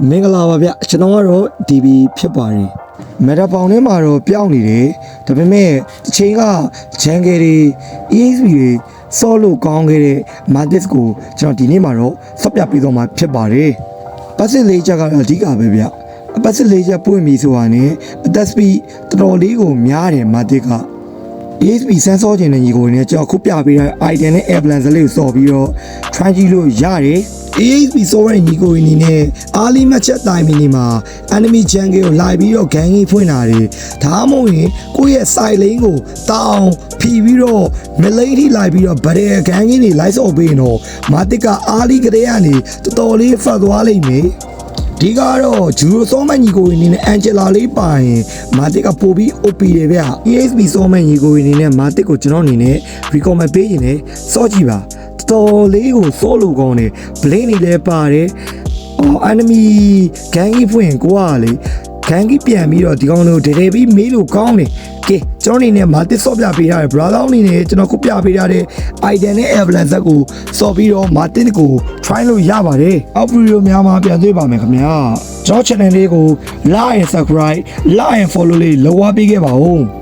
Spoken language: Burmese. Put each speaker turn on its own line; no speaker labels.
မင်္ဂလာပါဗျကျွန်တော်ကတော့ DB ဖြစ်ပါတယ်မက်တာပေါင်ထဲမှာတော့ပြောင်းနေတယ်ဒါပေမဲ့အချိန်ကဂျန်ကယ်တွေ EXP တွေဆော့လို့ကောင်းခဲ့တဲ့ Matis ကိုကျွန်တော်ဒီနေ့မှာတော့ဆက်ပြပေးတော့မှာဖြစ်ပါတယ်ပတ်စစ်လေးချက်ကတော့အဓိကပဲဗျအပတ်စစ်လေးချက်ပွင့်ပြီဆိုတာနဲ့အသက်စပီတော်တော်လေးကိုများတယ် Matis ကEXP စမ်းစောခြင်းနဲ့ညီကိုနေကျွန်တော်ခုပြပေးတဲ့ item နဲ့ airplane လေးကိုစော်ပြီးတော့ try ကြည့်လို့ရတယ် EXP ဆိုရတဲ့ညီကိုနေနဲ့အားလီမတ်ချက်တိုင်းမီနီမှာ enemy jungle ကိုလိုက်ပြီးတော့ gang ကြီးဖွင့်တာတွေဒါမှမဟုတ်ရင်ကိုယ့်ရဲ့ side lane ကိုတောင်းဖြီးပြီးတော့ mid lane ထိလိုက်ပြီးတော့ barrier gang ကြီးတွေလိုက်စော်ပေးရင်တော့ Matic ကအားလီကလေးကနေတော်တော်လေးဖတ်သွားလိမ့်မယ်ဒီကတော့ဂျူရိုစောမန်ညီကိုနေနဲ့အန်ဂျယ်လာလေးပါရင် Matic ကပို့ပြီး OP တယ်ဗျ EXP စောမန်ညီကိုနေနဲ့ Matic ကိုကျွန်တော်အနေနဲ့ recommend ပေးရင်လည်းစောကြည့်ပါတော်လေးကိုစောလို့ကောင်းတယ် blade နေလည်းပါတယ် enemy gang ကြီးဖွင့်ကိုကလေ gang ကြီးပြန်ပြီးတော့ဒီကောင်တို့ဒဲပြီးမေးလို့ကောင်းတယ်ကဲကျွန်တော်အနေနဲ့ Matic စော့ပြပေးထားတယ် brother အနေနဲ့ကျွန်တော်ခုပြပေးထားတဲ့ item နဲ့ avalanche ကိုစော့ပြီးတော့ Matic ကို try လို့ရပါတယ်အောက်ဗီဒီယိုများမှာပြန်တွေ့ပါမယ်ခင်ဗျာကျွန်တော် channel လေးကို like and subscribe like and follow လေးလုပ်ဝပေးခဲ့ပါဦး